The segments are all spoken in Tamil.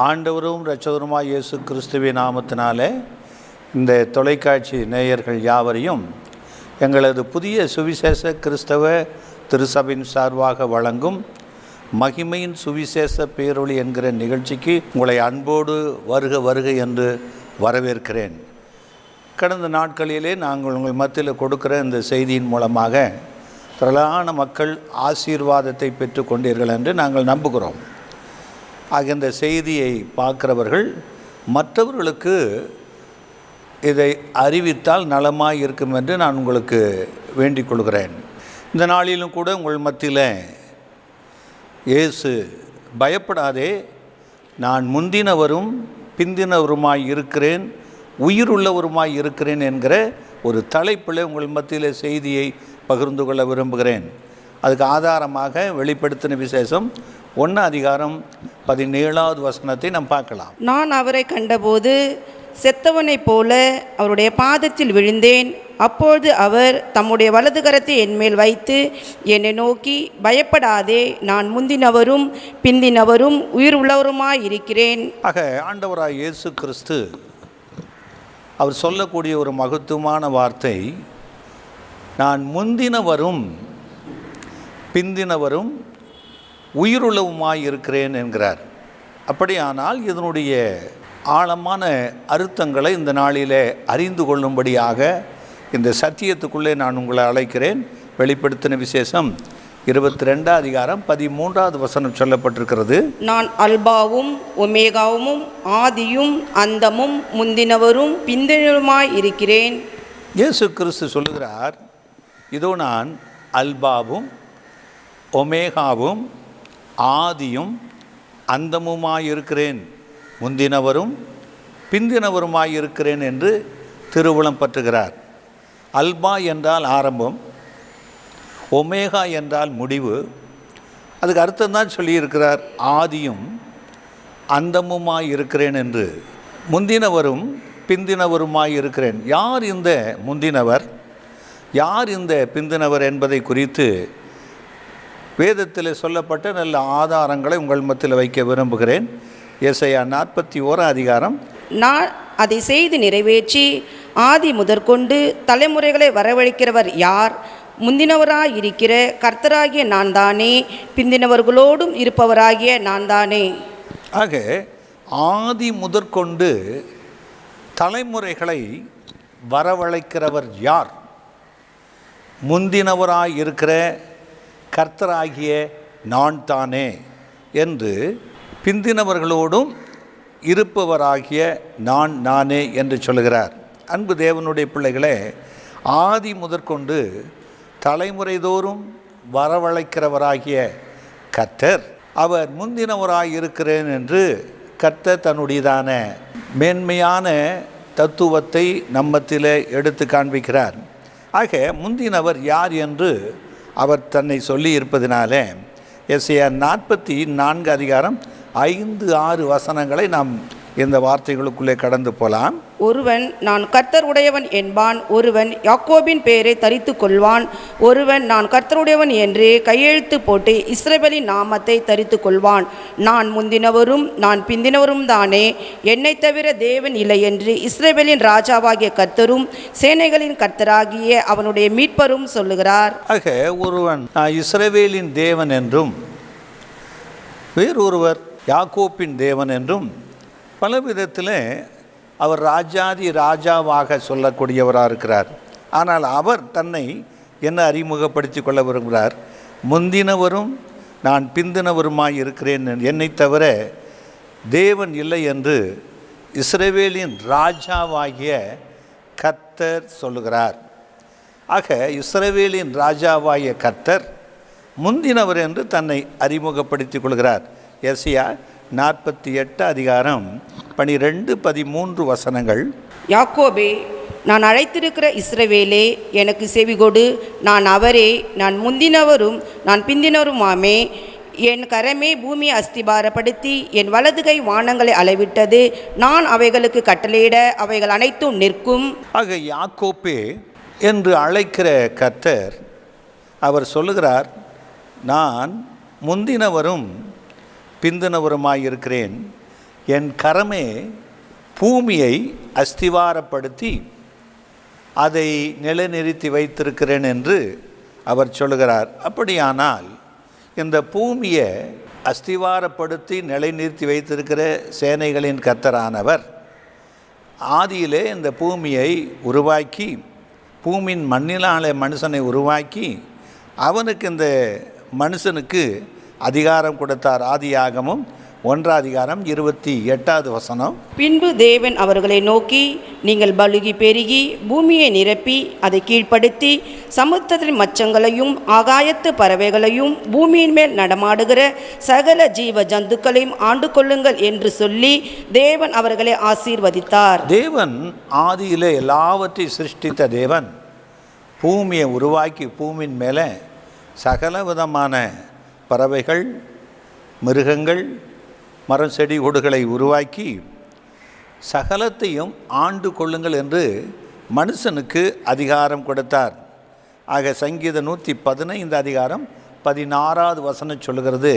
ஆண்டவரும் இரட்சகருமாய் இயேசு கிறிஸ்துவின் நாமத்தினாலே இந்த தொலைக்காட்சி நேயர்கள் யாவரையும் எங்களது புதிய சுவிசேஷ கிறிஸ்தவ திருசபையின் சார்பாக வழங்கும் மகிமையின் சுவிசேஷ பேரொளி என்கிற நிகழ்ச்சிக்கு உங்களை அன்போடு வருக வருக என்று வரவேற்கிறேன். கடந்த நாட்களிலே நாங்கள் உங்கள் மத்தியில் கொடுக்கிற இந்த செய்தியின் மூலமாக திரளான மக்கள் ஆசீர்வாதத்தை பெற்று கொண்டீர்கள் என்று நாங்கள் நம்புகிறோம். ஆக இந்த செய்தியை பார்க்கிறவர்கள் மற்றவர்களுக்கு இதை அறிவித்தால் நலமாக இருக்கும் என்று நான் உங்களுக்கு வேண்டிக் கொள்கிறேன். இந்த நாளிலும் கூட உங்கள் மத்தியில் இயேசு பயப்படாதே, நான் முந்தினவரும் பிந்தினவருமாய் இருக்கிறேன், உயிருள்ளவருமாய் இருக்கிறேன் என்கிற ஒரு தலைப்பில் உங்கள் மத்தியில் செய்தியை பகிர்ந்து கொள்ள விரும்புகிறேன். அதுக்கு ஆதாரமாக வெளிப்படுத்தின விசேஷம் 1:17 நாம் பார்க்கலாம். நான் அவரை கண்டபோது செத்தவனைப் போல அவருடைய பாதத்தில் விழுந்தேன். அப்பொழுது அவர் தம்முடைய வலது கரத்தை என்மேல் வைத்து என்னை நோக்கி, பயப்படாதே, நான் முந்தினவரும் பிந்தினவரும் உயிர் உள்ளவருமாய் இருக்கிறேன். ஆக ஆண்டவராய் இயேசு கிறிஸ்து அவர் சொல்லக்கூடிய ஒரு மகத்துவமான வார்த்தை, நான் முந்தினவரும் பிந்தினவரும் உயிருள்ளவுமாய் இருக்கிறேன் என்கிறார். அப்படியானால் இதனுடைய ஆழமான அர்த்தங்களை இந்த நாளிலே அறிந்து கொள்ளும்படியாக இந்த சத்தியத்துக்குள்ளே நான் உங்களை அழைக்கிறேன். வெளிப்படுத்தின விசேஷம் 22:13 சொல்லப்பட்டிருக்கிறது. நான் அல்பாவும் ஒமேகாவும் ஆதியும் அந்தமும் முந்தினவரும் பிந்தினவருமாய் இருக்கிறேன். இயேசு கிறிஸ்து சொல்லுகிறார், இதோ நான் அல்பாவும் ஒமேகாவும் ஆதியும் அந்தமுமாயிருக்கிறேன், முந்தினவரும் பிந்தினவருமாயிருக்கிறேன் என்று திருவுளம் பற்றுகிறார். அல்பா என்றால் ஆரம்பம், ஒமேகா என்றால் முடிவு. அதுக்கு அர்த்தம்தான் சொல்லியிருக்கிறார், ஆதியும் அந்தமுமாயிருக்கிறேன் என்று. முந்தினவரும் பிந்தினவருமாயிருக்கிறேன். யார் இந்த முந்தினவர், யார் இந்த பிந்தினவர் என்பதை குறித்து வேதத்தில் சொல்லப்பட்ட நல்ல ஆதாரங்களை உங்கள் மத்தியில் வைக்க விரும்புகிறேன். ஏசாயா 41 நான் அதை செய்து நிறைவேற்றி ஆதி முதற்கொண்டு தலைமுறைகளை வரவழைக்கிறவர் யார்? முந்தினவராய் இருக்கிற கர்த்தராகிய நான் தானே, பிந்தினவர்களோடும் இருப்பவராகிய நான் தானே. ஆக ஆதி முதற்கொண்டு தலைமுறைகளை வரவழைக்கிறவர் யார்? முந்தினவராய் இருக்கிற கர்த்தராகிய நான் தானே என்று, பிந்தினவர்களோடும் இருப்பவராகிய நான் நானே என்று சொல்கிறார். அன்பு தேவனுடைய பிள்ளைகளே, ஆதி முதற்கொண்டு தலைமுறைதோறும் வரவழைக்கிறவராகிய கர்த்தர், அவர் முந்தினவராய் இருக்கிறேன் என்று கர்த்தர் தன்னுடையதான மேன்மையான தத்துவத்தை நம்மத்திலே எடுத்து காண்பிக்கிறார். ஆக முந்தினவர் யார் என்று அவர் தன்னை சொல்லி இருப்பதினாலே ஏசாயா 44 5-6 நாம் இந்த வார்த்தைகளுக்குள்ளே கடந்து போகலாம். ஒருவன் நான் கர்த்தருடையவன் என்பான், ஒருவன் யாக்கோபின் பெயரை தரித்து கொள்வான், ஒருவன் நான் கர்த்தருடையவன் என்று கையெழுத்து போட்டு இஸ்ரவேலின் நாமத்தை தரித்து கொள்வான். நான் முந்தினவரும் நான் பிந்தினவரும் தானே, என்னை தவிர தேவன் இல்லை என்று இஸ்ரவேலின் ராஜாவாகிய கர்த்தரும் சேனைகளின் கர்த்தராகிய அவனுடைய மீட்பரும் சொல்லுகிறார். ஆக ஒருவன் இஸ்ரவேலின் தேவன் என்றும் வேறொருவர் யாக்கோப்பின் தேவன் என்றும் பல விதத்தில் அவர் ராஜாவாக சொல்லக்கூடியவராக இருக்கிறார். ஆனால் அவர் தன்னை என்ன அறிமுகப்படுத்தி கொள்ள விரும்புகிறார்? முந்தினவரும் நான் பிந்தினவருமாய் இருக்கிறேன், என்னை தவிர தேவன் இல்லை என்று இஸ்ரவேலின் ராஜாவாகிய கர்த்தர் சொல்லுகிறார். ஆக இஸ்ரவேலின் ராஜாவாகிய கர்த்தர் முந்தினவர் என்று தன்னை அறிமுகப்படுத்தி கொள்கிறார். ஏசாயா 48 12-13 யாக்கோபே, நான் அழைத்திருக்கிற இஸ்ரவேலே, எனக்கு செவிகொடு, நான் அவரே, நான் முந்தினவரும் நான் பிந்தினவருமாமே. என் கரமே பூமியை அஸ்திபாரப்படுத்தி என் வலதுகை வானங்களை அளவிட்டது. நான் அவைகளுக்கு கட்டளையிட அவைகள் அனைத்தும் நிற்கும். ஆக யாக்கோபே என்று அழைக்கிற கர்த்தர் அவர் சொல்லுகிறார், நான் முந்தினவரும் பிந்தினவருமாயிருக்கிறேன், என் கரமே பூமியை அஸ்திவாரப்படுத்தி அதை நிலைநிறுத்தி வைத்திருக்கிறேன் என்று அவர் சொல்கிறார். அப்படியானால் இந்த பூமியை அஸ்திவாரப்படுத்தி நிலைநிறுத்தி வைத்திருக்கிற சேனைகளின் கர்த்தரானவர் ஆதியிலே இந்த பூமியை உருவாக்கி, பூமியின் மண்ணிலான மனுஷனை உருவாக்கி, அவனுக்கு இந்த மனுஷனுக்கு அதிகாரம் கொடுத்தார். ஆதியாகமம் 1:28. பின்பு தேவன் அவர்களை நோக்கி, நீங்கள் பலுகி பெருகி பூமியை நிரப்பி அதை கீழ்ப்படுத்தி சமுத்திரத்தின் மச்சங்களையும் ஆகாயத்து பறவைகளையும் பூமியின் மேல் நடமாடுகிற சகல ஜீவ ஜந்துக்களையும் ஆண்டு கொள்ளுங்கள் என்று சொல்லி தேவன் அவர்களை ஆசீர்வதித்தார். தேவன் ஆதியிலே எல்லாவற்றையும் சிருஷ்டித்த தேவன் பூமியை உருவாக்கி பூமியின் மேலே சகல விதமான பறவைகள், மிருகங்கள், மரம் செடி கொடிகளை உருவாக்கி சகலத்தையும் ஆண்டு கொள்ளுங்கள் என்று மனுஷனுக்கு அதிகாரம் கொடுத்தார். ஆக சங்கீதம் 115:16 சொல்லுகிறது,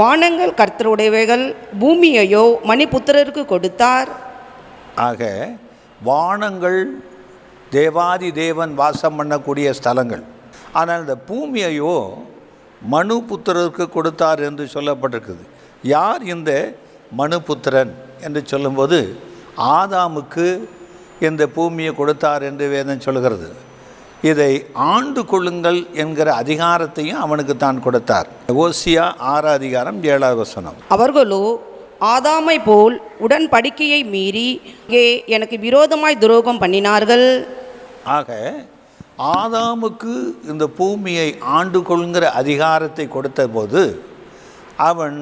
வானங்கள் கர்த்தருடையவைகள், பூமியையோ மணிபுத்திரருக்கு கொடுத்தார். ஆக வானங்கள் தேவாதி தேவன் வாசம் பண்ணக்கூடிய ஸ்தலங்கள், ஆனால் இந்த பூமியையோ மனுபுத்திரருக்கு கொடுத்தார் என்று சொல்லப்பட்டிருக்குது. யார் இந்த மனுபுத்திரன் என்று சொல்லும்போது ஆதாமுக்கு இந்த பூமியை கொடுத்தார் என்று வேதம் சொல்கிறது. இதை ஆண்டு கொள்ளுங்கள் என்கிற அதிகாரத்தையும் அவனுக்கு தான் கொடுத்தார். ஓசியா 6:7. அவர்களோ ஆதாமை போல் உடன்படிக்கையை மீறி எனக்கு விரோதமாய் துரோகம் பண்ணினார்கள். ஆக ஆதாமுக்கு இந்த பூமியை ஆண்டு கொள்ளுங்கிற அதிகாரத்தை கொடுத்த போது அவன்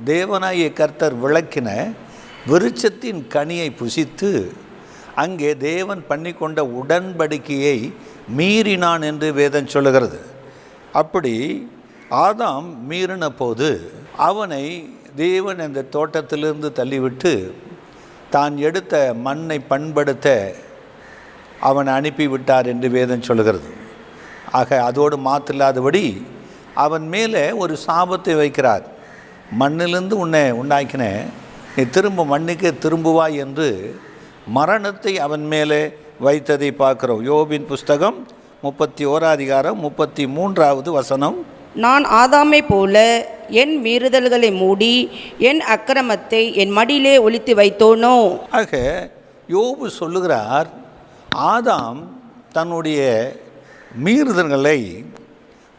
தேவனாகிய கர்த்தர் விளக்கின விருட்சத்தின் கனியை புசித்து அங்கே தேவன் பண்ணி கொண்ட உடன்படிக்கையை மீறினான் என்று வேதம் சொல்லுகிறது. அப்படி ஆதாம் மீறின போது அவனை தேவன் அந்த தோட்டத்திலிருந்து தள்ளிவிட்டு தான் எடுத்த மண்ணை பண்படுத்த அவனை அனுப்பிவிட்டார் என்று வேதம் சொல்லுகிறது. ஆக அதோடு மாத்தில்லாதபடி அவன் மேலே ஒரு சாபத்தை வைக்கிறார். மண்ணிலிருந்து உன்னை உண்டாக்கின, நீ திரும்ப மண்ணுக்கே திரும்புவாய் என்று மரணத்தை அவன் மேலே வைத்ததை பார்க்கிறோம். யோபின் புஸ்தகம் 31:33. நான் ஆதாமை போல என் மீறுதல்களை மூடி என் அக்கிரமத்தை என் மடியிலே ஒளித்து வைத்தோனோ. ஆக யோபு சொல்லுகிறார், ஆதாம் தன்னுடைய மீறுதல்களை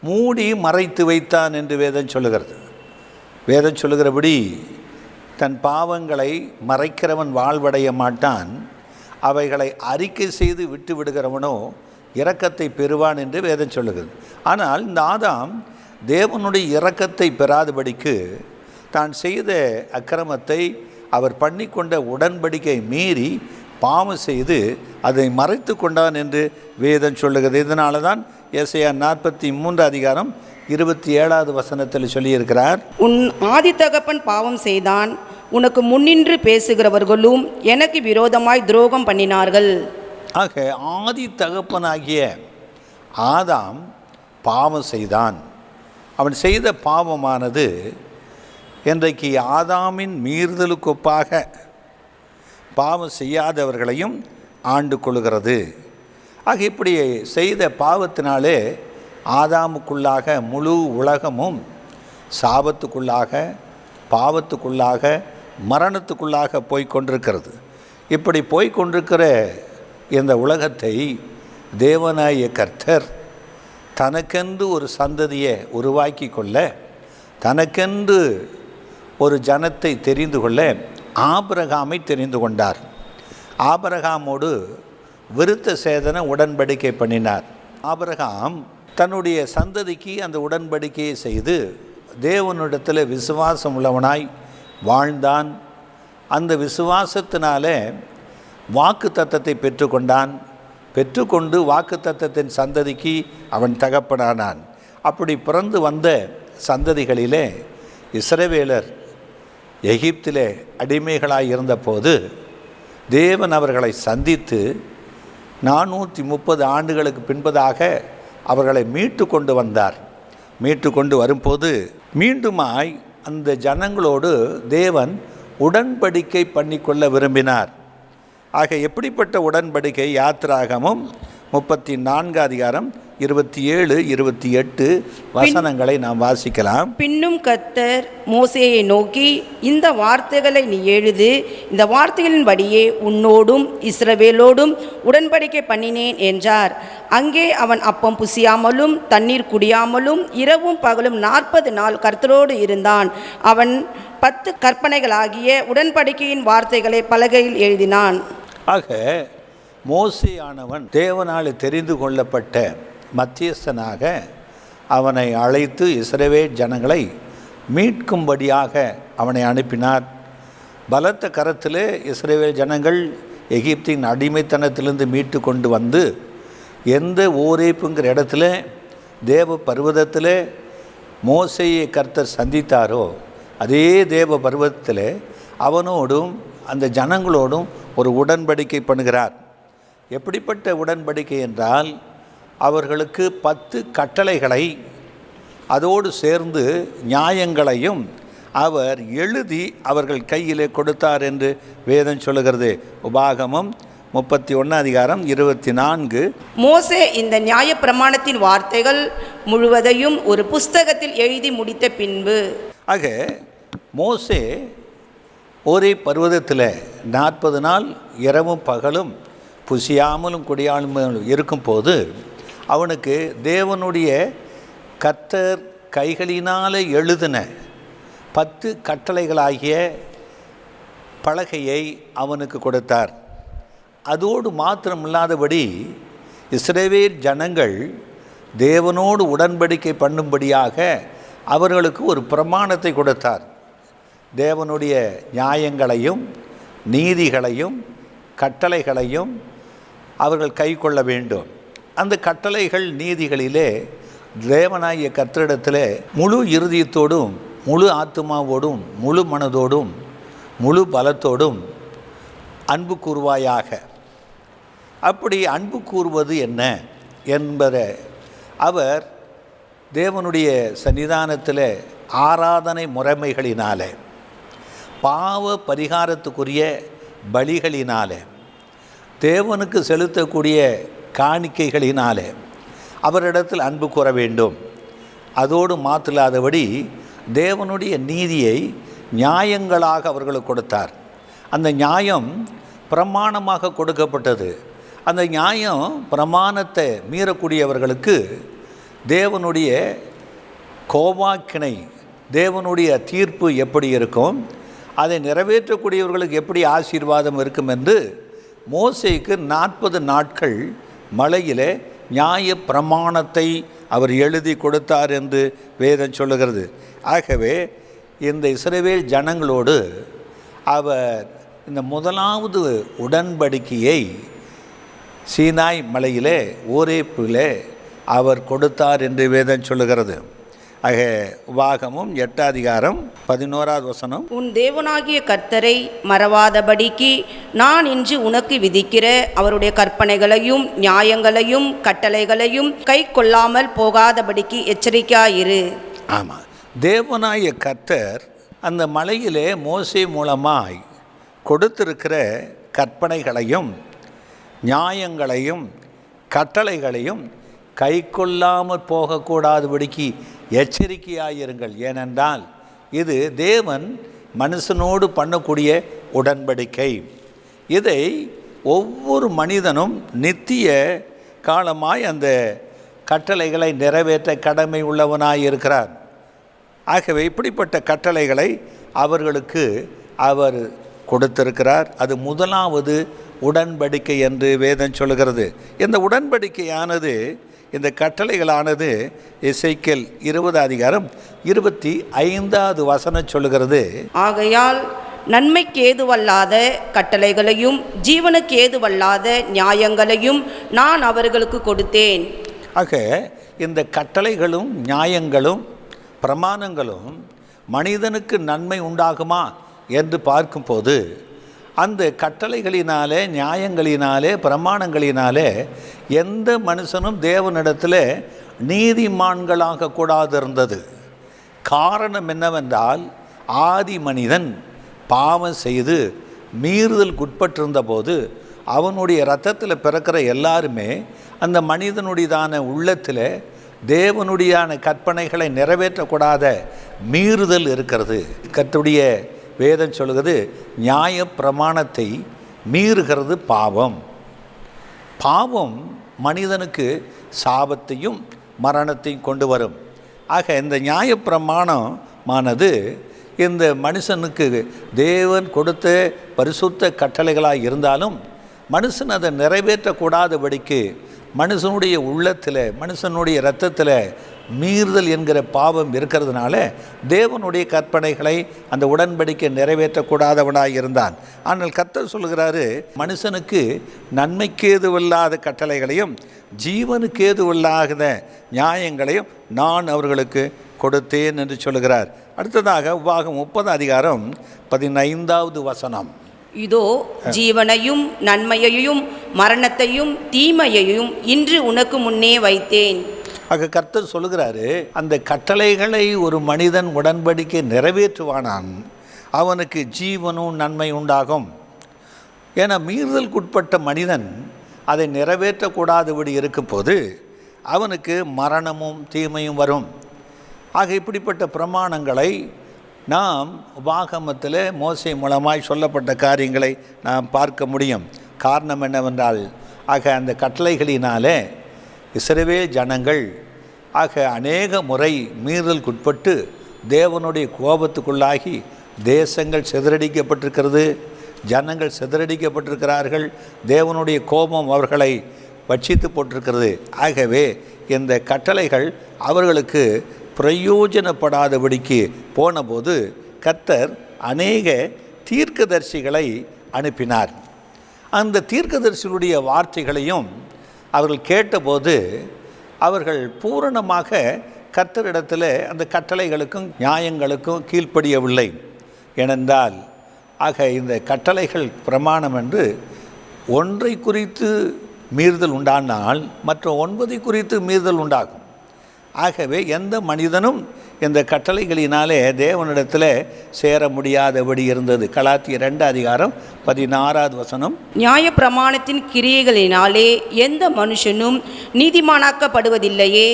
மூடி மறைத்து வைத்தான் என்று வேதம் சொல்லுகிறது. வேதம் சொல்லுகிறபடி தன் பாவங்களை மறைக்கிறவன் வாழ்வடைய மாட்டான், அவைகளை அறிக்கை செய்து விட்டு விடுகிறவனோ இரக்கத்தை பெறுவான் என்று வேதம் சொல்லுகிறது. ஆனால் இந்த ஆதாம் தேவனுடைய இரக்கத்தை பெறாதபடிக்கு தான் செய்த அக்கிரமத்தை, அவர் பண்ணி கொண்ட உடன்படிக்கை மீறி பாவம் செய்து அதை மறைத்து கொண்டான் என்று வேதம் சொல்லுகிறது. இதனால தான் ஏசாயா 43:27 சொல்லியிருக்கிறார், உன் ஆதி தகப்பன் பாவம் செய்தான், உனக்கு முன்னின்று பேசுகிறவர்களும் எனக்கு விரோதமாய் துரோகம் பண்ணினார்கள். ஆக ஆதி தகப்பனாகிய ஆதாம் பாவம் செய்தான். அவன் செய்த பாவமானது இன்றைக்கு ஆதாமின் மீறுதலுக்கொப்பாக பாவம் செய்யாதவர்களையும் ஆண்டு கொள்கிறது. ஆக இப்படி செய்த பாவத்தினாலே ஆதாமுக்குள்ளாக முழு உலகமும் சாபத்துக்குள்ளாக, பாவத்துக்குள்ளாக, மரணத்துக்குள்ளாக போய்கொண்டிருக்கிறது. இப்படி போய்கொண்டிருக்கிற இந்த உலகத்தை தேவனாகிய கர்த்தர் தனக்கென்று ஒரு சந்ததியை உருவாக்கி கொள்ள, தனக்கென்று ஒரு ஜனத்தை தெரிந்து கொள்ள ஆபிரகாமை தெரிந்து கொண்டார். ஆபிரகாமோடு விருத்த சேதன உடன்படிக்கை பண்ணினார். ஆபிரகாம் தன்னுடைய சந்ததிக்கு அந்த உடன்படிக்கையை செய்து தேவனிடத்தில் விசுவாசம் உள்ளவனாய் வாழ்ந்தான். அந்த விசுவாசத்தினால வாக்கு தத்தத்தை பெற்றுக்கொண்டான். பெற்றுக்கொண்டு வாக்கு தத்தத்தின் சந்ததிக்கு அவன் தகப்பனானான். அப்படி பிறந்து வந்த சந்ததிகளிலே இஸ்ரவேலர் எகிப்திலே அடிமைகளாய் இருந்தபோது தேவன் அவர்களை சந்தித்து 430 ஆண்டுகளுக்கு பின்பதாக அவர்களை மீட்டு கொண்டு வந்தார். மீட்டு கொண்டு வரும்போது மீண்டுமாய் அந்த ஜனங்களோடு தேவன் உடன்படிக்கை பண்ணிக்கொள்ள விரும்பினார். ஆக எப்படிப்பட்ட உடன்படிக்கை? யாத்திராகமம் 34 அதிகாரம் 27, 28 வசனங்களை நாம் வாசிக்கலாம். பின்னும் கர்த்தர் மோசேயை நோக்கி, இந்த வார்த்தைகளை நீ எழுது, இந்த வார்த்தைகளின்படியே உன்னோடும் இஸ்ரவேலோடும் உடன்படிக்கை பண்ணினேன் என்றார். அங்கே அவன் அப்பம் புசியாமலும் தண்ணீர் குடியாமலும் இரவும் பகலும் 40 நாள் கர்த்தரோடு இருந்தான். அவன் 10 கற்பனைகளாகிய உடன்படிக்கையின் வார்த்தைகளை பலகையில் எழுதினான். ஆக மோசேயானவன் தேவனால் தெரிந்து கொள்ளப்பட்ட மத்தியஸ்தனாக அவனை அழைத்து இஸ்ரவேல் ஜனங்களை மீட்கும்படியாக அவனை அனுப்பினார். பலத்த கரத்திலே இஸ்ரவேல் ஜனங்கள் எகிப்தின் அடிமைத்தனத்திலிருந்து மீட்டு கொண்டு வந்து எந்த ஓரேப்புங்கிற இடத்துல தேவ பர்வதத்தில் மோசேயை கர்த்தர் சந்தித்தாரோ அதே தேவ பர்வதத்தில் அவனோடும் அந்த ஜனங்களோடும் ஒரு உடன்படிக்கை பண்ணுகிறார். எப்படிப்பட்ட உடன்படிக்கை என்றால், அவர்களுக்கு 10 கட்டளைகளை அதோடு சேர்ந்து நியாயங்களையும் அவர் எழுதி அவர்கள் கையிலே கொடுத்தார் என்று வேதம் சொல்லுகிறது. உபாகமம் 31 அதிகாரம் 24. மோசே இந்த நியாய பிரமாணத்தின் வார்த்தைகள் முழுவதையும் ஒரு புஸ்தகத்தில் எழுதி முடித்த பின்பு, ஆக மோசே ஒரே பர்வதத்தில் 40 நாள் இரவும் பகலும் புசியாமலும் குடியாமலும் இருக்கும்போது அவனுக்கு தேவனுடைய கர்த்தர் கைகளினால் எழுதின 10 கட்டளைகளாகிய பலகையை அவனுக்கு கொடுத்தார். அதோடு மாத்திரமில்லாதபடி இஸ்ரவேல் ஜனங்கள் தேவனோடு உடன்படிக்கை பண்ணும்படியாக அவர்களுக்கு ஒரு பிரமாணத்தை கொடுத்தார். தேவனுடைய நியாயங்களையும் நீதிகளையும் கட்டளைகளையும் அவர்கள் கை கொள்ள வேண்டும். அந்த கட்டளைகள் நீதிகளிலே தேவனாகிய கர்த்தரிடத்தில் முழு இருதயத்தோடும் முழு ஆத்துமாவோடும் முழு மனதோடும் முழு பலத்தோடும் அன்பு கூறுவாயாக. அப்படி அன்பு கூறுவது என்ன என்பதை அவர் தேவனுடைய சன்னிதானத்தில் ஆராதனை முறைமைகளினாலே, பாவ பரிகாரத்துக்குரிய பலிகளினாலே, தேவனுக்கு செலுத்தக்கூடிய காணிக்கைகளினாலே அவரிடத்தில் அன்பு கூற வேண்டும். அதோடு மாத்திராதபடி தேவனுடைய நீதியை நியாயங்களாக அவர்களுக்கு கொடுத்தார். அந்த நியாயம் பிரமாணமாக கொடுக்கப்பட்டது. அந்த நியாயம் பிரமாணத்தை மீறக்கூடியவர்களுக்கு தேவனுடைய கோபாக்கினை, தேவனுடைய தீர்ப்பு எப்படி இருக்கும், அதை நிறைவேற்றக்கூடியவர்களுக்கு எப்படி ஆசீர்வாதம் இருக்கும் என்று மோசேக்கு 40 நாட்கள் மலையிலே நியாய பிரமாணத்தை அவர் எழுதி கொடுத்தார் என்று வேதம் சொல்லுகிறது. ஆகவே இந்த இஸ்ரவேல் ஜனங்களோடு அவர் இந்த முதலாவது உடன்படிக்கையை சீனாய் மலையிலே ஓரேப்பிலே அவர் கொடுத்தார் என்று வேதம் சொல்லுகிறது. ஆக உபாகமும் 8 அதிகாரம் 11வது வசனம், உன் தேவனாகிய கர்த்தரை மறவாதபடிக்கு நான் இன்று உனக்கு விதிக்கிற அவருடைய கற்பனைகளையும் நியாயங்களையும் கட்டளைகளையும் கை கொள்ளாமல் போகாதபடிக்கு எச்சரிக்கையாயிரு. ஆமாம், தேவனாகிய கர்த்தர் அந்த மலையிலே மோசே மூலமாய் கொடுத்திருக்கிற கற்பனைகளையும் நியாயங்களையும் கட்டளைகளையும் கை கொள்ளாமல் போகக்கூடாதபடிக்கு எச்சரிக்கையாயிருங்கள். ஏனென்றால் இது தேவன் மனுஷனோடு பண்ணக்கூடிய உடன்படிக்கை. இதை ஒவ்வொரு மனிதனும் நித்திய காலமாய் அந்த கட்டளைகளை நிறைவேற்ற கடமை உள்ளவனாய் இருக்கிறார். ஆகவே இப்படிப்பட்ட கட்டளைகளை அவர்களுக்கு அவர் கொடுத்திருக்கிறார். அது முதலாவது உடன்படிக்கை என்று வேதம் சொல்கிறது. இந்த உடன்படிக்கையானது, இந்த கட்டளைகளானது எசேக்கியேல் 20 அதிகாரம் 25வது வசனம் சொல்லுகிறது, ஆகையால் நன்மைக்கு ஏதுவல்லாத கட்டளைகளையும் ஜீவனுக்கு ஏதுவல்லாத நியாயங்களையும் நான் அவர்களுக்கு கொடுத்தேன். ஆக இந்த கட்டளைகளும் நியாயங்களும் பிரமாணங்களும் மனிதனுக்கு நன்மை உண்டாகுமா என்று பார்க்கும்போது அந்த கட்டளைகளினாலே நியாயங்களினாலே பிரமாணங்களினாலே எந்த மனுஷனும் தேவனிடத்தில் நீதிமான்களாக கூடாது இருந்தது. காரணம் என்னவென்றால் ஆதி மனிதன் பாவம் செய்து மீறுதலுக்கு உட்பட்டிருந்த போது அவனுடைய இரத்தத்தில் பிறக்கிற எல்லாருமே அந்த மனிதனுடையதான உள்ளத்தில் தேவனுடையான கற்பனைகளை நிறைவேற்றக்கூடாத மீறுதல் இருக்கிறது. கர்த்தருடைய வேதம் சொல்கிறது, நியாய பிரமாணத்தை மீறுகிறது பாவம். பாவம் மனிதனுக்கு சாபத்தையும் மரணத்தையும் கொண்டு வரும். ஆக இந்த நியாயப்பிரமாணமானது இந்த மனுஷனுக்கு தேவன் கொடுத்த பரிசுத்த கட்டளைகளாக இருந்தாலும் மனுஷன் அதை நிறைவேற்றக்கூடாதபடிக்கு மனுஷனுடைய உள்ளத்தில் மனுஷனுடைய இரத்தத்தில் மீறுதல் என்கிற பாவம் இருக்கிறதுனால தேவனுடைய கற்பனைகளை அந்த உடன்படிக்கை நிறைவேற்றக்கூடாதவனாக இருந்தான். ஆனால் கர்த்தர் சொல்கிறாரு, மனுஷனுக்கு நன்மைக்கேதுவில்லாத கட்டளைகளையும் ஜீவனுக்கேதுவில்லாத நியாயங்களையும் நான் அவர்களுக்கு கொடுத்தேன் என்று சொல்கிறார். அடுத்ததாக உபாகம் 30:15 இதோ ஜீவனையும் நன்மையையும் மரணத்தையும் தீமையையும் இன்று உனக்கு முன்னே வைத்தேன். ஆக கர்த்தர் சொல்லுகிறாரு, அந்த கட்டளைகளை ஒரு மனிதன் உடன்படிக்கை நிறைவேற்றுவானான், அவனுக்கு ஜீவனும் நன்மை உண்டாகும். ஏன்னா மீறுதலுக்குட்பட்ட மனிதன் அதை நிறைவேற்றக்கூடாதபடி இருக்கும்போது அவனுக்கு மரணமும் தீமையும் வரும். ஆக இப்படிப்பட்ட பிரமாணங்களை நாம் உபாகமத்தில் மோசே மூலமாய் சொல்லப்பட்ட காரியங்களை நாம் பார்க்க முடியும். காரணம் என்னவென்றால், ஆக அந்த கட்டளைகளினாலே இஸ்ரவேல் ஜனங்கள் அநேக முறை மீறலுக்குட்பட்டு தேவனுடைய கோபத்துக்குள்ளாகி தேசங்கள் சிதறடிக்கப்பட்டிருக்கிறது, ஜனங்கள் சிதறடிக்கப்பட்டிருக்கிறார்கள், தேவனுடைய கோபம் அவர்களை பட்சித்து போட்டிருக்கிறது. ஆகவே இந்த கட்டளைகள் அவர்களுக்கு பிரயோஜனப்படாதபடிக்கு போனபோது கர்த்தர் அநேக தீர்க்கதரிசிகளை அனுப்பினார். அந்த தீர்க்கதரிசிகளுடைய வார்த்தைகளையும் அவர்கள் கேட்டபோது அவர்கள் பூரணமாக கர்த்தரிடத்தில் அந்த கட்டளைகளுக்கும் நியாயங்களுக்கும் கீழ்ப்படியவில்லை. ஏனென்றால் இந்த கட்டளைகள் பிரமாணம் என்று ஒன்றை குறித்து மீறுதல் உண்டானால் மற்ற 9 குறித்து மீறுதல் உண்டாகும். ஆகவே எந்த மனிதனும் இந்த கட்டளைகளினாலே தேவனிடத்தில் சேர முடியாதபடி இருந்தது. கலாத்தியர் 2:16 நியாய பிரமாணத்தின் கிரியைகளினாலே எந்த மனுஷனும் நீதிமானாக்கப்படுவதில்லையே.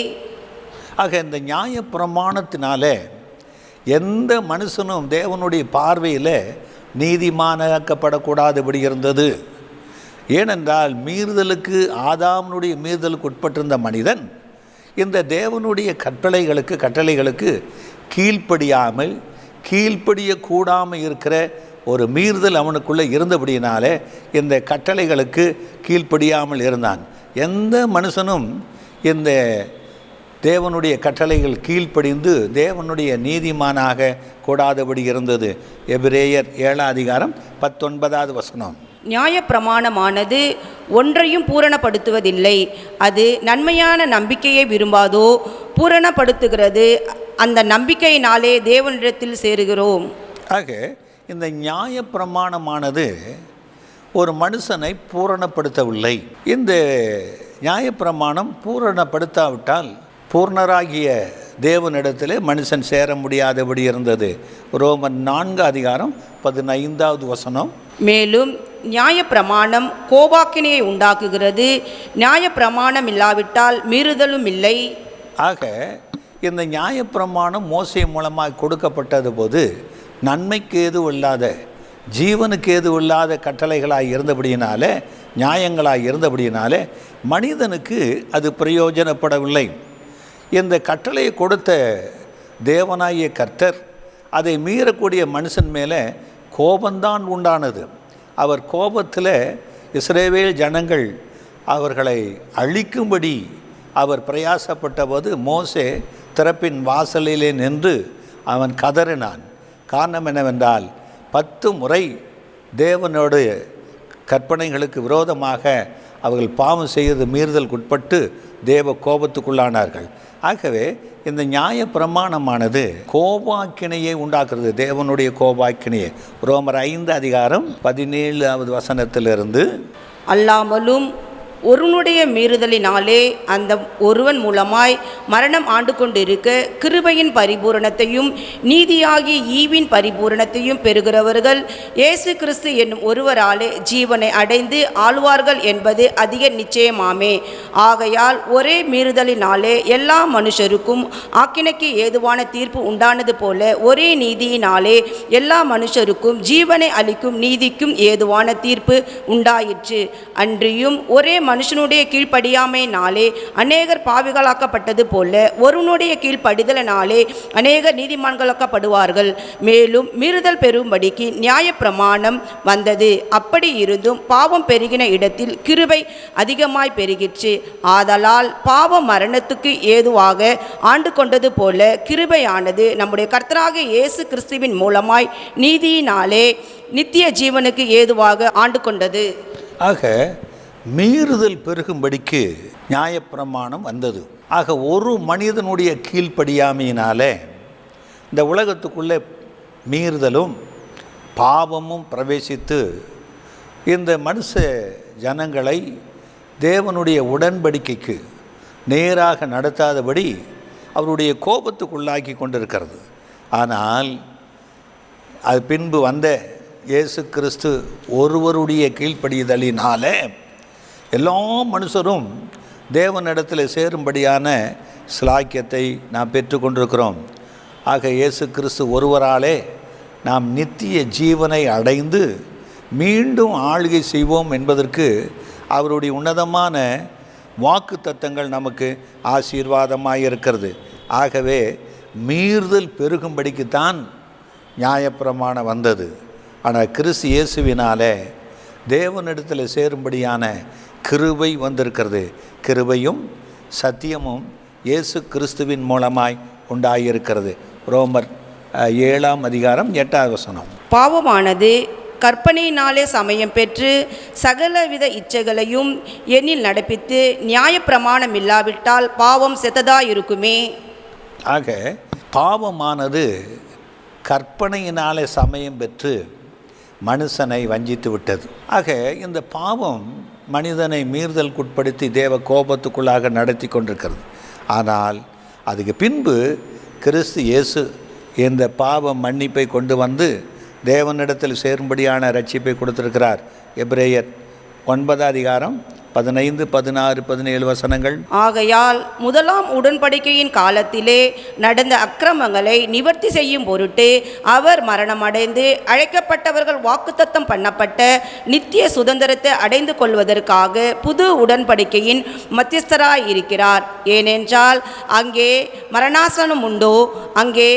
இந்த நியாய பிரமாணத்தினாலே எந்த மனுஷனும் தேவனுடைய பார்வையில் நீதிமானாக்கப்படக்கூடாதபடி இருந்தது. ஏனென்றால் மீறுதலுக்கு ஆதாமுடைய மீறுதலுக்கு உட்பட்டிருந்த மனிதன் இந்த தேவனுடைய கட்டளைகளுக்கு கீழ்ப்படியக்கூடாமல் இருக்கிற ஒரு மீறுதல் அவனுக்குள்ளே இருந்தபடியினாலே இந்த கட்டளைகளுக்கு கீழ்ப்படியாமல் இருந்தான். எந்த மனுஷனும் இந்த தேவனுடைய கட்டளைகள் கீழ்ப்படிந்து தேவனுடைய நீதிமானாக கூடாதபடி இருந்தது. எபிரேயர் 7:19 நியாய பிரமாணமானது ஒன்றையும் பூரணப்படுத்துவதில்லை, அது நன்மையான நம்பிக்கையை விரும்பாதோ பூரணப்படுத்துகிறது. அந்த நம்பிக்கையினாலே தேவனிடத்தில் சேருகிறோம். இந்த நியாய பிரமாணமானது ஒரு மனுஷனை பூரணப்படுத்தவில்லை. இந்த நியாய பிரமாணம் பூரணப்படுத்தாவிட்டால் பூர்ணராகிய தேவனிடத்தில் மனுஷன் சேர முடியாதபடி இருந்தது. ரோமர் 4:15 மேலும் நியாயப்பிரமாணம் கோபாக்கினையை உண்டாக்குகிறது, நியாயப்பிரமாணம் இல்லாவிட்டால் மீறுதலும் இல்லை. இந்த நியாயப்பிரமாணம் மோசே மூலமாக கொடுக்கப்பட்டது போது நன்மைக்கு ஏதும் இல்லாத ஜீவனுக்கு ஏதும் இல்லாத கட்டளைகளாக இருந்தபடியினாலே நியாயங்களாக இருந்தபடியினாலே மனிதனுக்கு அது பிரயோஜனப்படவில்லை. இந்த கட்டளையை கொடுத்த தேவனாகிய கர்த்தர் அதை மீறக்கூடிய மனுஷன் மேலே கோபந்தான் உண்டானது. அவர் கோபத்தில் இஸ்ரவேல் ஜனங்கள் அவர்களை அழிக்கும்படி அவர் பிரயாசப்பட்ட போது மோசே திறப்பின் வாசலிலே நின்று அவன் கதறினான். காரணம் என்னவென்றால் 10 முறை தேவனுடைய கற்பனைகளுக்கு விரோதமாக அவர்கள் பாவம் செய்து மீறுதலுக்குட்பட்டு தேவ கோபத்துக்குள்ளானார்கள். ஆகவே இந்த நியாய பிரமாணமானது கோபாக்கினையை உண்டாக்குறது, தேவனுடைய கோபாக்கினையை. ரோமர் 5:17 அல்லாமலும் ஒருவனுடைய மீறுதலினாலே அந்த ஒருவன் மூலமாய் மரணம் ஆண்டு கொண்டிருக்க கிருபையின் பரிபூரணத்தையும் நீதியாகிய ஈவின் பரிபூரணத்தையும் பெறுகிறவர்கள் இயேசு கிறிஸ்து என்னும் ஒருவராலே ஜீவனை அடைந்து ஆளுவார்கள் என்பது அதிக நிச்சயமாமே. ஆகையால் ஒரே மீறுதலினாலே எல்லா மனுஷருக்கும் ஆக்கினைக்கு ஏதுவான தீர்ப்பு உண்டானது போல ஒரே நீதியினாலே எல்லா மனுஷருக்கும் ஜீவனை அளிக்கும் நீதிக்கும் ஏதுவான தீர்ப்பு உண்டாயிற்று. அன்றியும் ஒரே மனுஷனுடைய கீழ்ப்படியாமையினாலே அநேகர் பாவிகளாக்கப்பட்டது போல ஒருவனுடைய கீழ்ப்படிதலினாலே அநேகர் நீதிமான்களாக்கப்படுவார்கள். மேலும் மீறுதல் பெறும்படிக்கு நியாயப்பிரமாணம் வந்தது. அப்படி இருந்தும் பாவம் பெருகின இடத்தில் கிருபை அதிகமாய் பெருகிற்று. ஆதலால் பாவம் மரணத்துக்கு ஏதுவாக ஆண்டு கொண்டது போல கிருபையானது நம்முடைய கர்த்தராகிய இயேசு கிறிஸ்துவின் மூலமாய் நீதியினாலே நித்திய ஜீவனுக்கு ஏதுவாக ஆண்டு கொண்டது. ஆக மீறுதல் பெருகும்படிக்கு நியாயப்பிரமாணம் வந்தது. ஆக ஒரு மனிதனுடைய கீழ்ப்படியாமையினாலே இந்த உலகத்துக்குள்ளே மீறுதலும் பாவமும் பிரவேசித்து இந்த மனுஷ ஜனங்களை தேவனுடைய உடன்படிக்கைக்கு நேராக நடத்தாதபடி அவருடைய கோபத்துக்குள்ளாக்கி கொண்டிருக்கிறது. ஆனால் அது பின்பு வந்த இயேசு கிறிஸ்து ஒருவருடைய கீழ்ப்படிதலினால எல்லா மனுஷரும் தேவனிடத்தில் சேரும்படியான ஸ்லாக்கியத்தை நாம் பெற்றுக்கொண்டிருக்கிறோம். ஆக இயேசு கிறிஸ்து ஒருவராலே நாம் நித்திய ஜீவனை அடைந்து மீண்டும் ஆளுகை செய்வோம் என்பதற்கு அவருடைய உன்னதமான வாக்கு தத்தங்கள் நமக்கு ஆசீர்வாதமாக இருக்கிறது. ஆகவே மீறுதல் பெருகும்படிக்குத்தான் நியாயப்பிரமாணம் வந்தது. ஆனால் கிறிஸ்து இயேசுவினாலே தேவனிடத்தில் சேரும்படியான கிருபை வந்திருக்கிறது. கிருபையும் சத்தியமும் இயேசு கிறிஸ்துவின் மூலமாய் உண்டாயிருக்கிறது. ரோமர் 7:8. பாவமானது கற்பனையினாலே சமயம் பெற்று சகலவித இச்சைகளையும் எண்ணில் நடப்பித்து நியாயப்பிரமாணம் இல்லாவிட்டால் பாவம் செத்ததாயிருக்குமே. ஆக பாவமானது கற்பனையினாலே சமயம் பெற்று மனுஷனை வஞ்சித்து விட்டது. ஆக இந்த பாவம் மனிதனை மீறுதலுக்குட்படுத்தி தேவ கோபத்துக்குள்ளாக நடத்தி கொண்டிருக்கிறது. ஆனால் அதுக்கு பின்பு கிறிஸ்து இயேசு இந்த பாவ மன்னிப்பை கொண்டு வந்து தேவனிடத்தில் சேரும்படியான ரட்சிப்பை கொடுத்திருக்கிறார். எபிரேயர் 9:15, 16, 17. ஆகையால் முதலாம் உடன்படிக்கையின் காலத்திலே நடந்த அக்கிரமங்களை நிவர்த்தி செய்யும் பொருட்டு அவர் மரணமடைந்து அழைக்கப்பட்டவர்கள் வாக்குத்தத்தம் பண்ணப்பட்ட நித்திய சுதந்திரத்தை அடைந்து கொள்வதற்காக புது உடன்படிக்கையின் மத்தியஸ்தராயிருக்கிறார். ஏனென்றால் அங்கே மரணாசனம் உண்டோ, அங்கே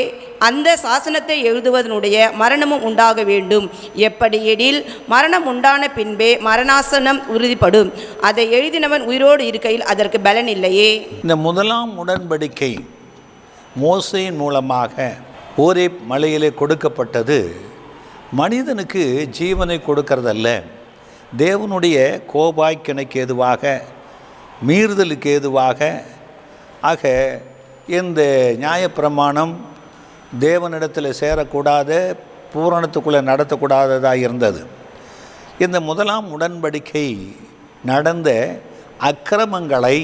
அந்த சாசனத்தை எழுதுவதனுடைய மரணமும் உண்டாக வேண்டும். எப்படியெனில் மரணம் உண்டான பின்பே மரணாசனம் உறுதிப்படும். அதை எழுதினவன் உயிரோடு இருக்கையில் அதற்கு பலன் இல்லையே. இந்த முதலாம் உடன்படிக்கை மோசேயின் மூலமாக ஓரேப் மலையிலே கொடுக்கப்பட்டது மனிதனுக்கு ஜீவனை கொடுக்கறதல்ல, தேவனுடைய கோபாக்கினைக்கு ஏதுவாக, மீறுதலுக்கு ஏதுவாக. ஆக இந்த நியாயப்பிரமாணம் தேவனிடத்தில் சேரக்கூடாத, பூரணத்துக்குள்ளே நடத்தக்கூடாததாக இருந்தது. இந்த முதலாம் உடன்படிக்கை நடந்த அக்கிரமங்களை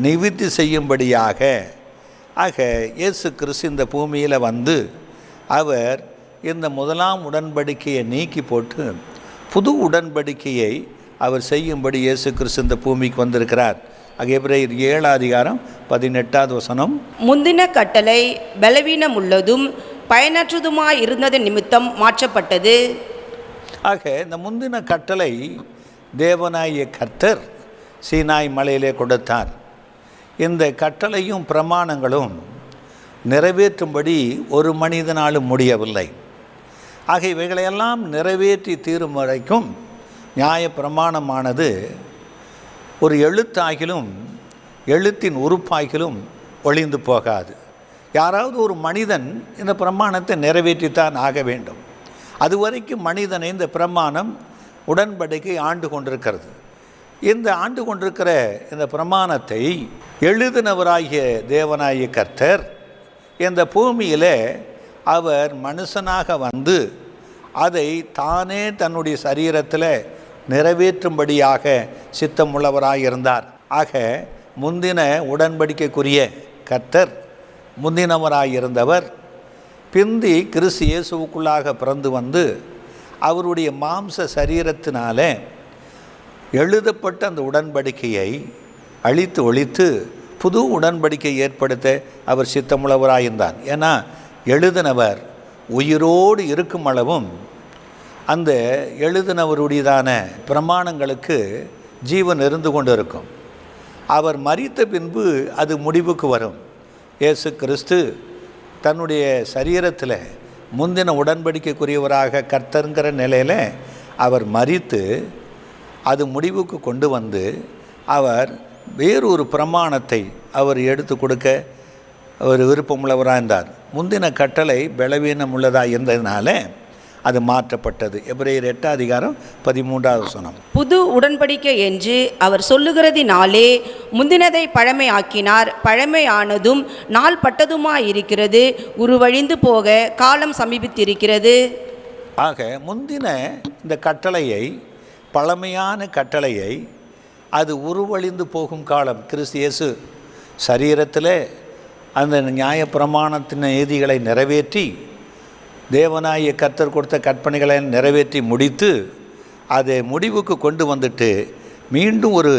நிவர்த்தி செய்யும்படியாக ஆக இயேசு கிறிஸ்து இந்த பூமியில் வந்து அவர் இந்த முதலாம் உடன்படிக்கையை நீக்கி போட்டு புது உடன்படிக்கையை அவர் செய்யும்படி இயேசு கிறிஸ்து இந்த பூமிக்கு வந்திருக்கிறார். எபிரேயர் 7:18. முந்தின கட்டளை பலவீனம் உள்ளதும் பயனற்றதுமாய் இருந்தது நிமித்தம் மாற்றப்பட்டது. ஆக இந்த முந்தின கட்டளை தேவனாகிய கர்த்தர் சீனாய் மலையிலே கொடுத்தார். இந்த கட்டளையும் பிரமாணங்களும் நிறைவேற்றும்படி ஒரு மனிதனாலும் முடியவில்லை. ஆக இவைகளையெல்லாம் நிறைவேற்றி தீரும் வரைக்கும் நியாய பிரமாணமானது ஒரு எழுத்தாகிலும் எழுத்தின் உறுப்பாகிலும் ஒளிந்து போகாது. யாராவது ஒரு மனிதன் இந்த பிரமாணத்தை நிறைவேற்றித்தான் ஆக வேண்டும். அதுவரைக்கும் மனிதனை இந்த பிரமாணம் உடன்படிக்கை ஆண்டு கொண்டிருக்கிறது. இந்த ஆண்டு கொண்டிருக்கிற இந்த பிரமாணத்தை எழுதினவராகிய தேவனாகிய கர்த்தர் இந்த பூமியில் அவர் மனுஷனாக வந்து அதை தானே தன்னுடைய சரீரத்தில் நிறைவேற்றும்படியாக சித்தமுள்ளவராயிருந்தார். ஆக முந்தின உடன்படிக்கைக்குரிய கர்த்தர் முந்தினவராயிருந்தவர் பிந்தி கிறிஸ்து இயேசுவுக்குள்ளாக பிறந்து வந்து அவருடைய மாம்ச சரீரத்தினால எழுதப்பட்ட அந்த உடன்படிக்கையை அழித்து ஒழித்து புது உடன்படிக்கை ஏற்படுத்த அவர் சித்தமுள்ளவராயிருந்தார். ஏன்னா எழுதினவர் உயிரோடு இருக்கும் அளவும் அந்த எழுதினவருடையதான பிரமாணங்களுக்கு ஜீவன் இருந்து கொண்டு இருக்கும். அவர் மரித்த பின்பு அது முடிவுக்கு வரும். இயேசு கிறிஸ்து தன்னுடைய சரீரத்தில் முந்தின உடன்படிக்கைக்குரியவராக கர்த்தருங்கிற நிலையில் அவர் மரித்து அது முடிவுக்கு கொண்டு வந்து அவர் வேறொரு பிரமாணத்தை அவர் எடுத்து கொடுக்க அவர் விருப்பமுள்ளவராக இருந்தார். முந்தின கட்டளை பலவீனம் உள்ளதாக இருந்ததுனால அது மாற்றப்பட்டது. எபிரேயர் 8:13 புது உடன்படிக்கை என்று அவர் சொல்லுகிறதினாலே முந்தினதை பழமையாக்கினார். பழமையானதும் நாள் பட்டதுமாயிருக்கிறது, உருவழிந்து போக காலம் சமீபித்திருக்கிறது. ஆக முந்தின இந்த கட்டளையை, பழமையான கட்டளையை, அது உருவழிந்து போகும் காலம். கிறிஸ்து இயேசு சரீரத்தில் அந்த நியாயப்பிரமாணத்தின் நீதிகளை நிறைவேற்றி தேவனாகிய கர்த்தர் கொடுத்த கற்பனைகளை நிறைவேற்றி முடித்து அதை முடிவுக்கு கொண்டு வந்துட்டு மீண்டும் ஒரு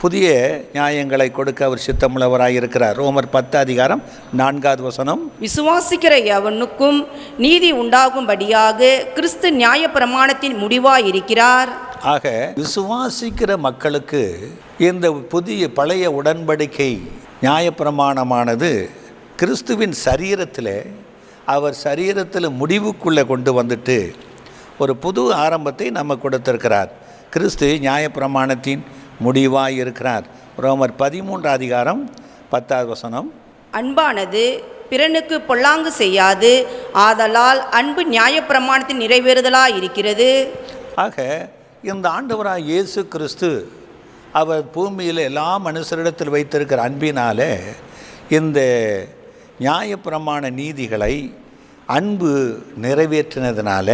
புதிய நியாயங்களை கொடுக்க அவர் சித்தமுள்ளவராயிருக்கிறார். ரோமர் 10:4 விசுவாசிக்கிற எவனுக்கும் நீதி உண்டாகும்படியாக கிறிஸ்து நியாயப்பிரமாணத்தின் முடிவாயிருக்கிறார். ஆக விசுவாசிக்கிற மக்களுக்கு இந்த புதிய பழைய உடன்படிக்கை நியாயப்பிரமாணமானது கிறிஸ்துவின் சரீரத்தில், அவர் சரீரத்தில் முடிவுக்குள்ளே கொண்டு வந்துட்டு ஒரு புது ஆரம்பத்தை நம்ம கொடுத்திருக்கிறார். கிறிஸ்து நியாயப்பிரமாணத்தின் முடிவாய் இருக்கிறார். ரோமர் 13:10 அன்பானது பிறனுக்கு பொல்லாங்கு செய்யாது, ஆதலால் அன்பு நியாயப்பிரமாணத்தின் நிறைவேறுதலாய் இருக்கிறது. ஆக இந்த ஆண்டவராய் இயேசு கிறிஸ்து அவர் பூமியில் எல்லா மனுஷரிடத்தில் வைத்திருக்கிற அன்பினாலே இந்த நியாயப்பிரமாண நீதிகளை அன்பு நிறைவேற்றினதுனால,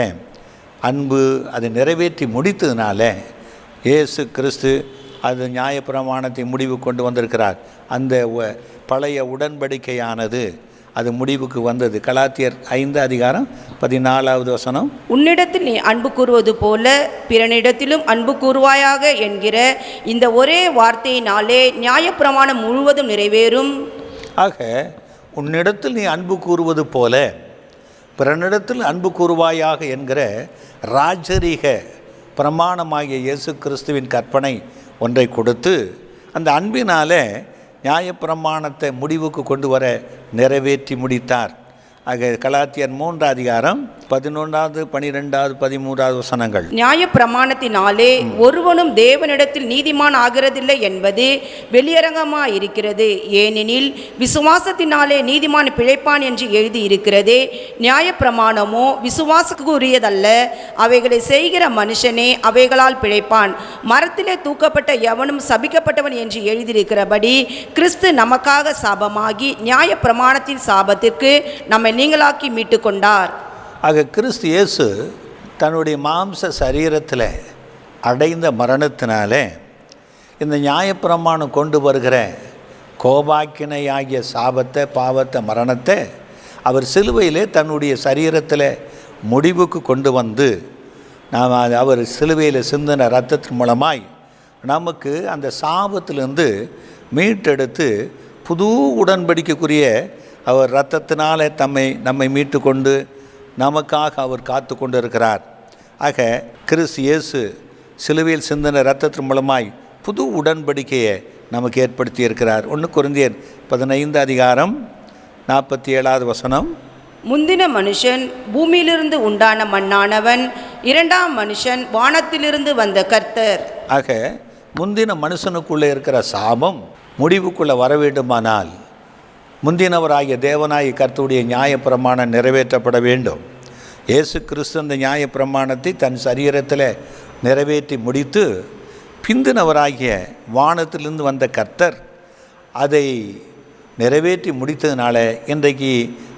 அன்பு அதை நிறைவேற்றி முடித்ததுனால இயேசு கிறிஸ்து அது நியாயப்பிரமாணத்தை முடிவு கொண்டு வந்திருக்கிறார். அந்த பழைய உடன்படிக்கையானது அது முடிவுக்கு வந்தது. கலாத்தியர் 5:14 உன்னிடத்தில் நீ அன்பு கூறுவது போல பிறனிடத்திலும் அன்பு கூறுவாயாக என்கிற இந்த ஒரே வார்த்தையினாலே நியாயப்பிரமாணம் முழுவதும் நிறைவேறும். ஆக உன்னிடத்தில் நீ அன்பு கூறுவது போல பிறனிடத்தில் அன்பு கூறுவாயாக என்கிற ராஜரீக பிரமாணமாகிய இயேசு கிறிஸ்துவின் கற்பனை ஒன்றை கொடுத்து அந்த அன்பினாலே நியாயப்பிரமாணத்தை முடிவுக்கு கொண்டு வர நிறைவேற்றி முடித்தார். ஆக கலாத்தியர் 3:11, 12, 13 நியாயப்பிரமாணத்தினாலே ஒருவனும் தேவனிடத்தில் நீதிமான் ஆகிறதில்லை என்பது வெளியரங்கமாயிருக்கிறது. ஏனெனில் விசுவாசத்தினாலே நீதிமான் பிழைப்பான் என்று எழுதி இருக்கிறதே. நியாயப்பிரமாணமோ விசுவாசத்துக்குரியதல்ல, அவைகளை செய்கிற மனுஷனே அவைகளால் பிழைப்பான். மரத்திலே தூக்கப்பட்ட எவனும் சபிக்கப்பட்டவன் என்று எழுதியிருக்கிறபடி கிறிஸ்து நமக்காக சாபமாகி நியாயப்பிரமாணத்தின் சாபத்திற்கு நம்மை நீங்களாக்கி மீட்டு கொண்டார். ஆக கிறிஸ்து இயேசு தன்னுடைய மாம்ச சரீரத்தில் அடைந்த மரணத்தினாலே இந்த நியாயப்பிரமாணம் கொண்டு வருகிற கோபாக்கினையாகிய சாபத்தை, பாவத்தை, மரணத்தை அவர் சிலுவையிலே தன்னுடைய சரீரத்தில் முடிவுக்கு கொண்டு வந்து நாம் அவர் சிலுவையில் சிந்தின இரத்தத்தின் மூலமாய் நமக்கு அந்த சாபத்திலிருந்து மீட்டெடுத்து புது உடன்படிக்கைக்குரிய அவர் இரத்தத்தினாலே நம்மை மீட்டு கொண்டு நமக்காக அவர் காத்து கொண்டு இருக்கிறார். ஆக கிறிஸ்து இயேசு சிலுவையில் சிந்தின இரத்தத்தின் மூலமாய் புது உடன்படிக்கையை நமக்கு ஏற்படுத்தி இருக்கிறார். 1 கொரிந்தியர் 15:47 முந்தின மனுஷன் பூமியிலிருந்து உண்டான மண்ணானவன், இரண்டாம் மனுஷன் வானத்திலிருந்து வந்த கர்த்தர். ஆக முந்தின மனுஷனுக்குள்ளே இருக்கிற சாபம் முடிவுக்குள்ளே வர வேண்டுமானால் முந்தினவராகிய தேவனாகிய கர்த்தருடைய நியாயப்பிரமாணம் நிறைவேற்றப்பட வேண்டும். இயேசு கிறிஸ்து அந்த நியாயப்பிரமாணத்தை தன் சரீரத்தில் நிறைவேற்றி முடித்து பிந்தினவராகிய வானத்திலிருந்து வந்த கர்த்தர் அதை நிறைவேற்றி முடித்ததுனால இன்றைக்கு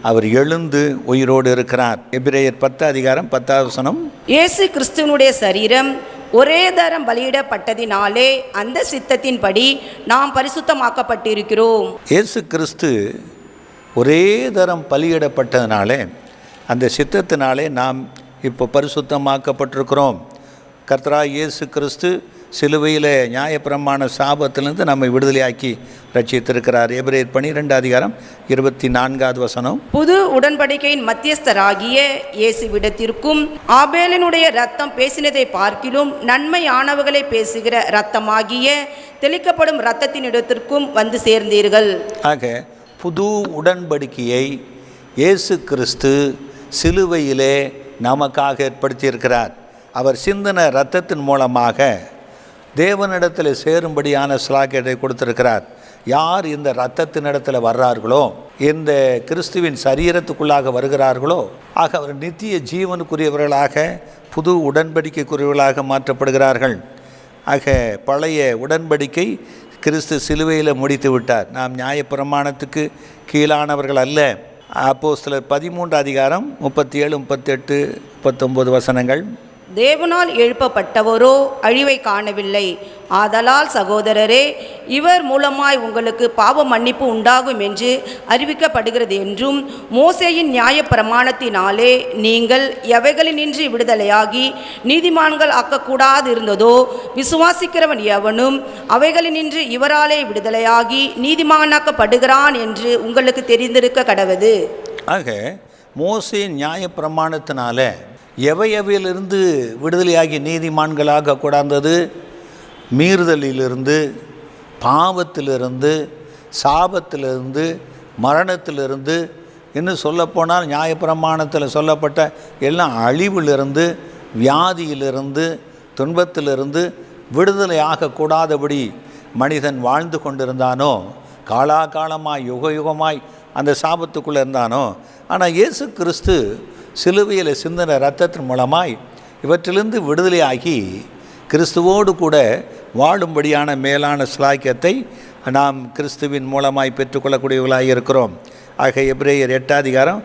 அவர் எழுந்து உயிரோடு இருக்கிறார். எபிரேயர் 10:10 இயேசு கிறிஸ்துவனுடைய சரீரம் ஒரே தரம் பலியிடப்பட்டதினாலே அந்த சித்தத்தின்படி நாம் பரிசுத்தமாக்கப்பட்டிருக்கிறோம். இயேசு கிறிஸ்து ஒரே தரம் பலியிடப்பட்டதினாலே அந்த சித்தத்தினாலே நாம் இப்போ பரிசுத்தமாக்கப்பட்டிருக்கிறோம். கர்த்தராகிய இயேசு கிறிஸ்து சிலுவையில் நியாயப்பிரமாண சாபத்திலிருந்து நம்மை விடுதலையாக்கி ரட்சித்திருக்கிறார். எபிரேயர் 12:24 புது உடன்படிக்கையின் மத்தியஸ்தராகிய இயேசுவிடத்திற்கும் ஆபேலினுடைய இரத்தம் பேசினதை பார்க்கிலும் நன்மையானவர்களை பேசுகிற இரத்தமாகிய தெளிக்கப்படும் இரத்தத்தினிடத்திற்கும் வந்து சேர்ந்தீர்கள். ஆக புது உடன்படிக்கையை இயேசு கிறிஸ்து சிலுவையிலே நமக்காக ஏற்படுத்தியிருக்கிறார். அவர் சிந்தின இரத்தத்தின் மூலமாக தேவனிடத்தில் சேரும்படியான ஸ்லாக்கியத்தை கொடுத்திருக்கிறார். யார் இந்த இரத்தத்தினிடத்தில் வர்றார்களோ, இந்த கிறிஸ்துவின் சரீரத்துக்குள்ளாக வருகிறார்களோ, ஆக அவர் நித்திய ஜீவனுக்குரியவர்களாக புது உடன்படிக்கைக்குரியவர்களாக மாற்றப்படுகிறார்கள். ஆக பழைய உடன்படிக்கை கிறிஸ்து சிலுவையில் முடித்து விட்டார். நாம் நியாயப்பிரமாணத்துக்கு கீழானவர்கள் அல்ல. அப்போஸ்தலர் 13 37, 38, 39 தேவனால் எழுப்பப்பட்டவரோ அழிவை காணவில்லை. ஆதலால் சகோதரரே, இவர் மூலமாய் உங்களுக்கு பாவ மன்னிப்பு உண்டாகும் என்று அறிவிக்கப்படுகிறது என்றும், மோசேயின் நியாயப்பிரமாணத்தினாலே நீங்கள் எவைகளினின்று விடுதலையாகி நீதிமான்கள் ஆக்கக்கூடாது இருந்ததோ, விசுவாசிக்கிறவன் எவனும் அவைகளினின்று இவராலே விடுதலையாகி நீதிமானாக்கப்படுகிறான் என்று உங்களுக்கு தெரிந்திருக்க கடவது. ஆக மோசேயின் நியாயப்பிரமாணத்தினால எவையவையிலிருந்து விடுதலையாகி நீதிமான்களாக கூடாந்தது? மீறுதலிலிருந்து, பாவத்திலிருந்து, சாபத்திலிருந்து, மரணத்திலிருந்து, இன்னும் சொல்லப்போனால் நியாயப்பிரமாணத்தில் சொல்லப்பட்ட எல்லாம் அழிவிலிருந்து, வியாதியிலிருந்து, துன்பத்திலிருந்து விடுதலையாக கூடாதபடி மனிதன் வாழ்ந்து கொண்டிருந்தானோ, காலாகாலமாய் யுக யுகமாய் அந்த சாபத்துக்குள்ளே இருந்தானோ. ஆனால் இயேசு கிறிஸ்து சிலுவையில் சிந்தின இரத்தத்தின் மூலமாய் இவற்றிலிருந்து விடுதலையாகி கிறிஸ்துவோடு கூட வாழும்படியான மேலான ஸ்லாக்கியத்தை நாம் கிறிஸ்துவின் மூலமாய் பெற்றுக்கொள்ளக்கூடியவர்களாக இருக்கிறோம். ஆக எபிரேயர் 8:10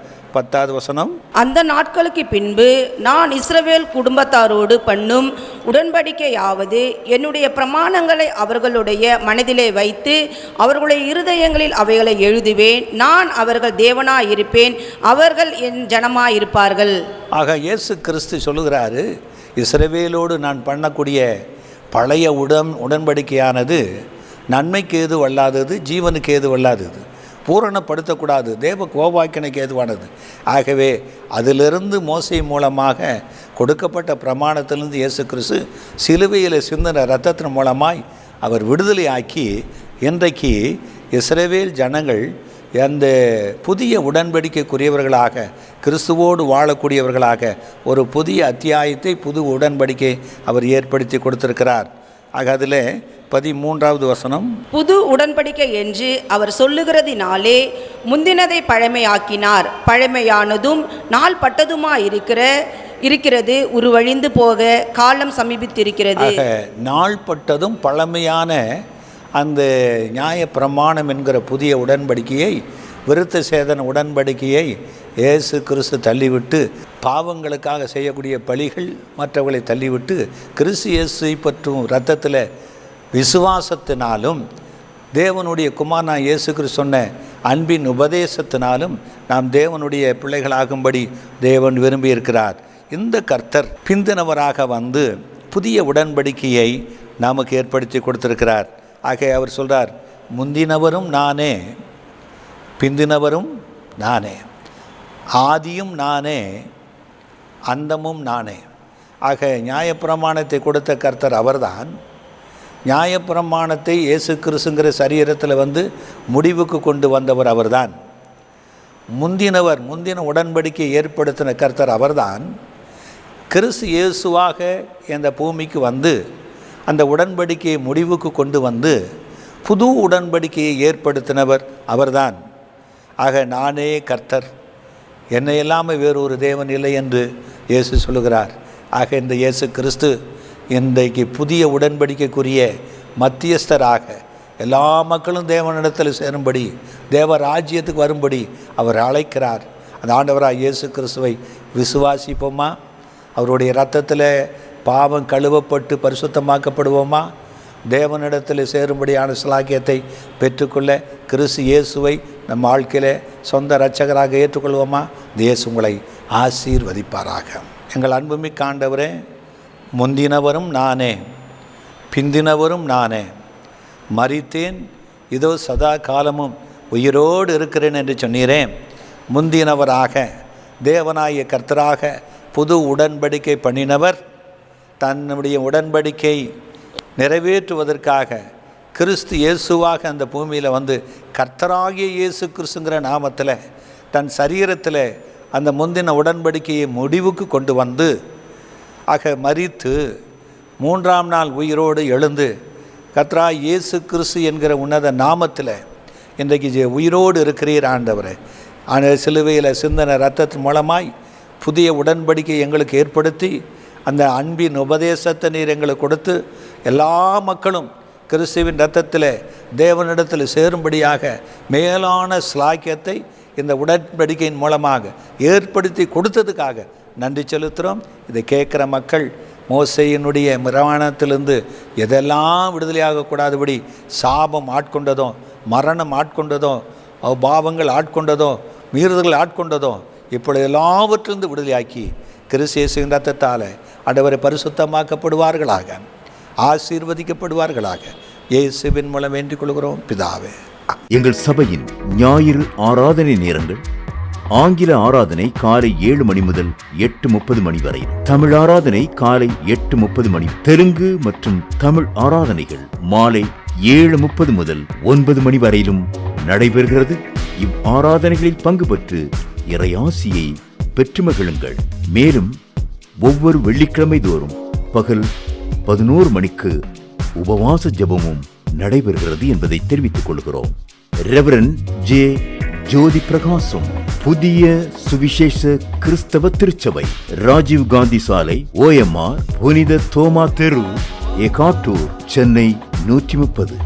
அந்த நாட்களுக்கு பின்பு நான் இஸ்ரவேல் குடும்பத்தாரோடு பண்ணும் உடன்படிக்கையாவது என்னுடைய பிரமாணங்களை அவர்களுடைய மனதிலே வைத்து அவர்களுடைய இருதயங்களில் அவைகளை எழுதுவேன். நான் அவர்கள் தேவனாயிருப்பேன், அவர்கள் என் ஜனமாயிருப்பார்கள். ஆக இயேசு கிறிஸ்து சொல்லுகிறாரு, இஸ்ரவேலோடு நான் பண்ணக்கூடிய பழைய உடன்படிக்கையானது நன்மைக்கு ஏதுவல்லாதது, ஜீவனுக்கு ஏதுவல்லாதது, பூரணப்படுத்தக்கூடாது, தேவ கோபாக்கினைக்கு ஏதுவானது. ஆகவே அதிலிருந்து மோசே மூலமாக கொடுக்கப்பட்ட பிரமாணத்திலிருந்து இயேசு கிறிஸ்து சிலுவையில் சிந்தின இரத்தத்தின் மூலமாய் அவர் விடுதலையாக்கி இன்றைக்கு இஸ்ரவேல் ஜனங்கள் அந்த புதிய உடன்படிக்கைக்குரியவர்களாக கிறிஸ்துவோடு வாழக்கூடியவர்களாக ஒரு புதிய அத்தியாயத்தை, புது உடன்படிக்கை அவர் ஏற்படுத்தி கொடுத்திருக்கிறார். ஆக அதில் 13 புது உடன்படிக்கை என்று அவர் சொல்லுகிறதினாலே முந்தினதை பழமையாக்கினார். பழமையானதும் நாள் இருக்கிறது உருவழிந்து போக காலம் சமீபித்திருக்கிறது. நாள்பட்டதும் பழமையான அந்த நியாய பிரமாணம் என்கிற புதிய உடன்படிக்கையை, விருத்த சேதன உடன்படிக்கையை இயேசு கிறிஸ்து தள்ளிவிட்டு, பாவங்களுக்காக செய்யக்கூடிய பலிகள் மற்றவர்களை தள்ளிவிட்டு, கிறிஸ்து இயேசுவை பற்றும் இரத்தத்தில் விசுவாசத்தினாலும் தேவனுடைய குமாரனாகிய இயேசு கிறிஸ்து சொன்ன அன்பின் உபதேசத்தினாலும் நாம் தேவனுடைய பிள்ளைகளாகும்படி தேவன் விரும்பியிருக்கிறார். இந்த கர்த்தர் பிந்தினவராக வந்து புதிய உடன்படிக்கையை நமக்கு ஏற்படுத்தி கொடுத்திருக்கிறார். ஆக அவர் சொல்கிறார், முந்தினவரும் நானே, பிந்தினவரும் நானே, ஆதியும் நானே, அந்தமும் நானே. ஆக நியாயப்பிரமாணத்தை கொடுத்த கர்த்தர் அவர்தான். நியாயப்பிரமாணத்தை இயேசு கிறிஸ்துங்கிற சரீரத்தில் வந்து முடிவுக்கு கொண்டு வந்தவர் அவர்தான். முந்தின உடன்படிக்கையை ஏற்படுத்தின கர்த்தர் அவர்தான். கிறிஸ்து இயேசுவாக இந்த பூமிக்கு வந்து அந்த உடன்படிக்கையை முடிவுக்கு கொண்டு வந்து புது உடன்படிக்கையை ஏற்படுத்தினவர் அவர்தான். ஆக நானே கர்த்தர், என்னை இல்லாமல் வேறொரு தேவன் இல்லை என்று இயேசு சொல்லுகிறார். ஆக இந்த இயேசு கிறிஸ்து இன்றைக்கு புதிய உடன்படிக்கைக்குரிய மத்தியஸ்தராக எல்லா மக்களும் தேவனிடத்தில் சேரும்படி, தேவ ராஜ்யத்துக்கு வரும்படி அவர் அழைக்கிறார். அந்த ஆண்டவராக இயேசு கிறிஸ்துவை விசுவாசிப்போமா? அவருடைய இரத்தத்தில் பாவம் கழுவப்பட்டு பரிசுத்தமாக்கப்படுவோமா? தேவனிடத்தில் சேரும்படியான சிலாக்கியத்தை பெற்றுக்கொள்ள கிறிஸ்து இயேசுவை நம் வாழ்க்கையில் சொந்த இரட்சகராக ஏற்றுக்கொள்வோமா? இயேசு உங்களை ஆசீர்வதிப்பாராக. எங்கள் அன்புமிக்க ஆண்டவரே, முந்தினவரும் நானே பிந்தினவரும் நானே, மரித்தேன் இதோ சதா காலமும் உயிரோடு இருக்கிறேன் என்று சொன்னீரே. முந்தினவராக தேவனாய கர்த்தராக புது உடன்படிக்கை பண்ணினவர் தன்னுடைய உடன்படிக்கை நிறைவேற்றுவதற்காக கிறிஸ்து இயேசுவாக அந்த பூமியில் வந்து கர்த்தராகிய இயேசு கிறிஸ்துங்கிற நாமத்தில் தன் சரீரத்தில் அந்த முந்தின உடன்படிக்கையை முடிவுக்கு கொண்டு வந்து மரித்து 3ஆம் நாள் உயிரோடு எழுந்து கர்த்தராகிய இயேசு கிறிஸ்து என்கிற உன்னத நாமத்தில் இன்றைக்கு உயிரோடு இருக்கிறீர் ஆண்டவரே. சிலுவையில் சிந்தன இரத்தத்தின் மூலமாய் புதிய உடன்படிக்கை எங்களுக்கு ஏற்படுத்தி அந்த அன்பின் உபதேசத்தை நீர் எங்களுக்கு கொடுத்து எல்லா மக்களும் கிறிஸ்துவின் இரத்தத்தில் தேவனிடத்தில் சேரும்படியாக மேலான ஸ்லாக்கியத்தை இந்த உடன்படிக்கையின் மூலமாக ஏற்படுத்தி கொடுத்ததுக்காக நன்றி செலுத்துகிறோம். இதை கேட்குற மக்கள் மோசேயினுடைய பிரமாணத்திலிருந்து எதெல்லாம் விடுதலையாகக்கூடாதபடி சாபம் ஆட்கொண்டதோ, மரணம் ஆட்கொண்டதோ, பாவங்கள் ஆட்கொண்டதோ, மீறுதல்கள் ஆட்கொண்டதோ இப்பொழுது எல்லாவற்றிலிருந்து விடுதலையாக்கி கிறிஸ்து இயேசுவின் இரத்தத்தால் ஆண்டவரை பரிசுத்தமாக்கப்படுவார்களாக, ஆசீர்வதிக்கப்படுவார்களாக. இயேசுவின் மூலம் வேண்டிக் கொள்கிறோம் பிதாவே. எங்கள் சபையின் ஞாயிறு ஆராதனை நேரங்கள்: ஆங்கில ஆராதனை காலை 7 மணி முதல் 8:30 மணி வரை, தமிழ் ஆராதனை காலை 8:30 மணி, தெலுங்கு மற்றும் தமிழ் ஆராதனைகள் மாலை 7:30 முதல் 9 மணி வரையிலும் நடைபெறுகிறது. இவ் ஆராதனைகளில் பங்கு பெற்று இறையாசியை பெற்று மகிழுங்கள். மேலும் ஒவ்வொரு வெள்ளிக்கிழமை தோறும் பகல் 11 மணிக்கு உபவாச ஜெபமும் நடைபெறுகிறது என்பதை தெரிவித்துக் கொள்கிறோம். Reverend J. ஜோதி பிரகாசம், புதிய சுவிசேஷ கிறிஸ்தவ திருச்சபை, ராஜீவ் காந்தி சாலை, OMR, புனித தோமா தெரு, எகாட்டூர், சென்னை 130.